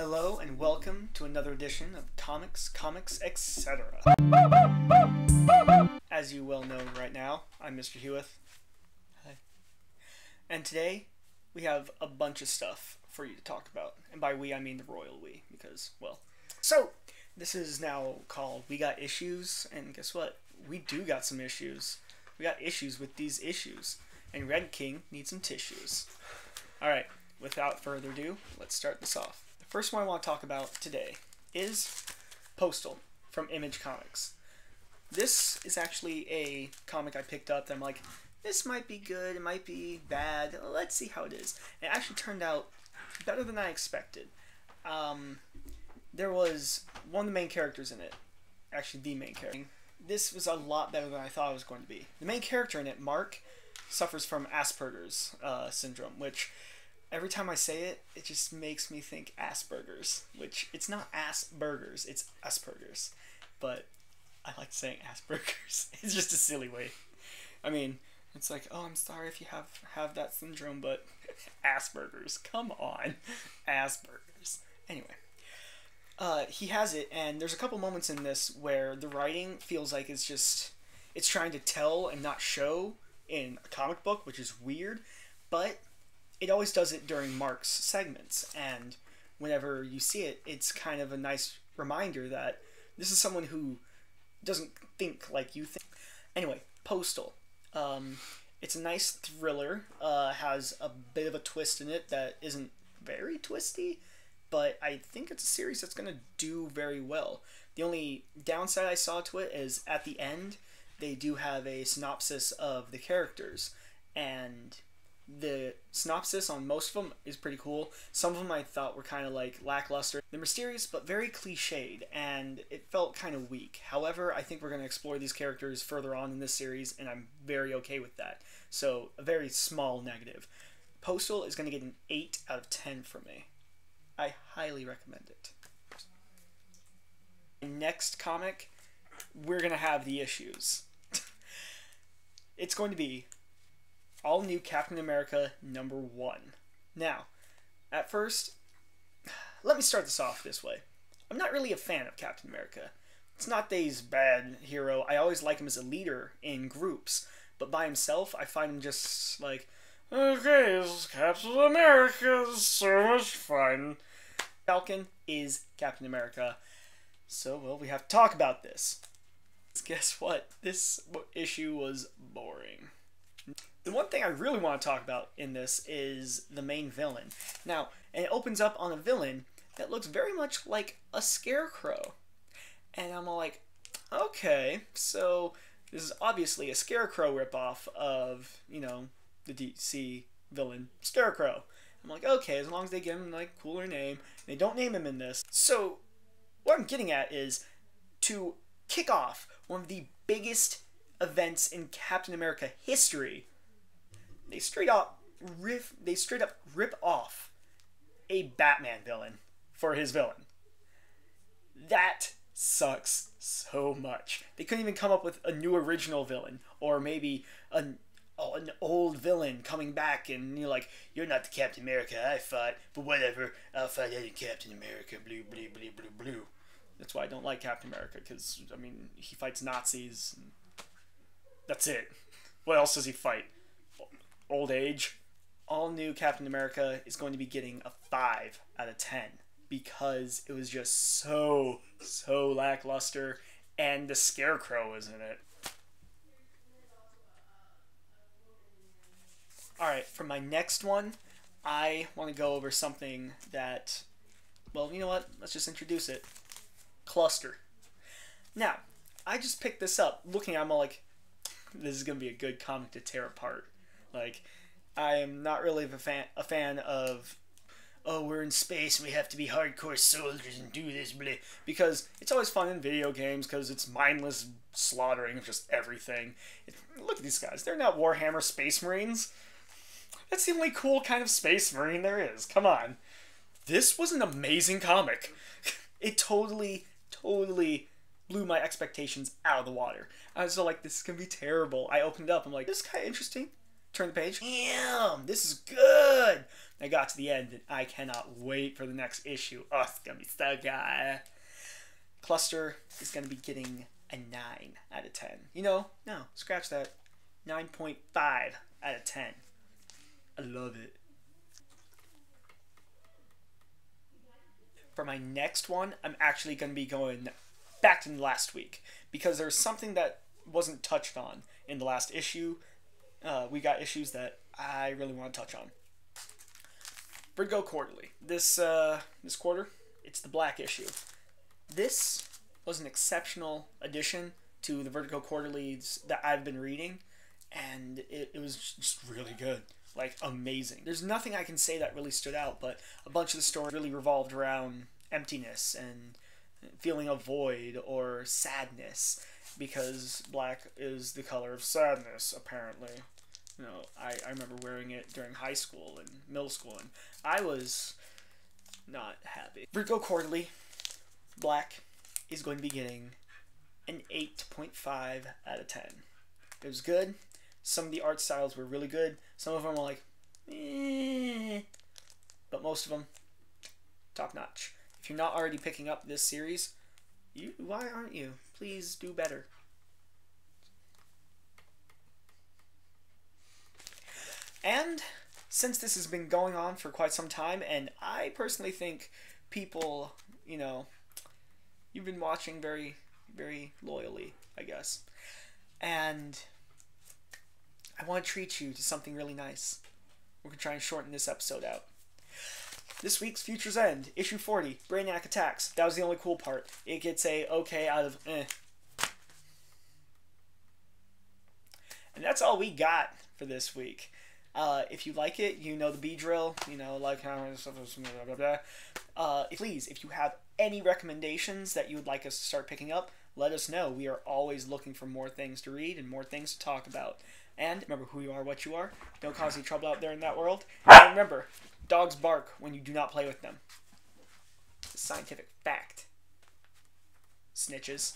Hello and welcome to another edition of Comics, etc. As you well know right now, I'm mr.Hueth. Hi. And today, we have a bunch of stuff for you to talk about. And by we, I mean the royal we, because, well. So, this is now called We Got Issues, and guess what? We do got some issues. We got issues with these issues. And Red King needs some tissues. Alright, without further ado, let's start this off. The first one I want to talk about today is Postal from Image Comics. This is actually a comic I picked up that I'm like, this might be good, it might be bad, let's see how it is. And it actually turned out better than I expected. There was one of the main characters in it, actually the main character. This was a lot better than I thought it was going to be. The main character in it, Mark, suffers from Asperger's syndrome, which every time I say it, it just makes me think Asperger's, which it's not Asperger's, it's Asperger's. But I like saying Asperger's. It's just a silly way. I mean, it's like, oh, I'm sorry if you have that syndrome, but Asperger's, come on. Asperger's. Anyway, he has it, and there's a couple moments in this where the writing feels like it's trying to tell and not show in a comic book, which is weird, but it always does it during Mark's segments, and whenever you see it, it's kind of a nice reminder that this is someone who doesn't think like you think. Anyway, Postal. It's a nice thriller, has a bit of a twist in it that isn't very twisty, but I think it's a series that's going to do very well. The only downside I saw to it is at the end, they do have a synopsis of the characters, and the synopsis on most of them is pretty cool. Some of them I thought were kind of like lackluster. They're mysterious but very cliched, and it felt kind of weak. However, I think we're going to explore these characters further on in this series, and I'm very okay with that. So, a very small negative. Postal is going to get an 8 out of 10 from me. I highly recommend it. Next comic, we're going to have the issues. It's going to be all new Captain America #1. Now, at first, let me start this off this way. I'm not really a fan of Captain America. It's not that he's a bad hero. I always like him as a leader in groups. But by himself, I find him just like, okay, this is Captain America, this is so much fun. Falcon is Captain America. So, well, we have to talk about this. Guess what? This issue was boring. The one thing I really want to talk about in this is the main villain. Now, and it opens up on a villain that looks very much like a scarecrow. And I'm all like, okay, so this is obviously a scarecrow ripoff of, you know, the DC villain Scarecrow. I'm like, okay, as long as they give him like a cooler name, they don't name him in this. So, what I'm getting at is to kick off one of the biggest events in Captain America history. They straight up rip off a Batman villain for his villain. That sucks so much. They couldn't even come up with a new original villain, or maybe an old villain coming back and you're like, you're not the Captain America I fought, but whatever, I'll fight any Captain America, blue, blue, blue, blue, blue. That's why I don't like Captain America, because, I mean, he fights Nazis. And that's it. What else does he fight? Old age. All new Captain America is going to be getting a 5 out of 10 because it was just so lackluster, and the Scarecrow is in it. Alright, for my next one, I want to go over something that, well, you know what? Let's just introduce it. Cluster. Now, I just picked this up, looking at it, I'm all like, this is going to be a good comic to tear apart. Like, I am not really a fan of, oh, we're in space and we have to be hardcore soldiers and do this, blah. Because it's always fun in video games because it's mindless slaughtering of just everything. Look at these guys. They're not Warhammer Space Marines. That's the only cool kind of Space Marine there is. Come on. This was an amazing comic. It totally blew my expectations out of the water. I was like, this is going to be terrible. I opened it up. I'm like, this is kind of interesting. Turn the page. Damn, this is good. I got to the end, and I cannot wait for the next issue. Oh, it's gonna be so good. Cluster is gonna be getting a 9 out of 10. You know, no, scratch that. 9.5 out of 10. I love it. For my next one, I'm actually going to be going back to last week because there's something that wasn't touched on in the last issue. We got issues that I really want to touch on. Vertigo Quarterly. This quarter, it's the black issue. This was an exceptional addition to the Vertigo Quarterlies that I've been reading, and it was just really good. Like, amazing. There's nothing I can say that really stood out, but a bunch of the story really revolved around emptiness and feeling a void or sadness, because black is the color of sadness, apparently. You know, I remember wearing it during high school and middle school, and I was not happy. Vertigo Quarterly, black, is going to be getting an 8.5 out of 10. It was good. Some of the art styles were really good. Some of them were like, eh. But most of them, top notch. If you're not already picking up this series, why aren't you? Please do better. And since this has been going on for quite some time, and I personally think people, you know, you've been watching very, very loyally, I guess. And I want to treat you to something really nice. We're going to try and shorten this episode out. This week's Future's End, issue 40, Brainiac Attacks. That was the only cool part. It gets a okay out of eh. And that's all we got for this week. If you like it, you know the B drill. You know, like how stuff, blah, blah, blah. Please, if you have any recommendations that you would like us to start picking up, let us know. We are always looking for more things to read and more things to talk about. And remember who you are, what you are. Don't cause any trouble out there in that world. And remember, dogs bark when you do not play with them. It's a scientific fact. Snitches.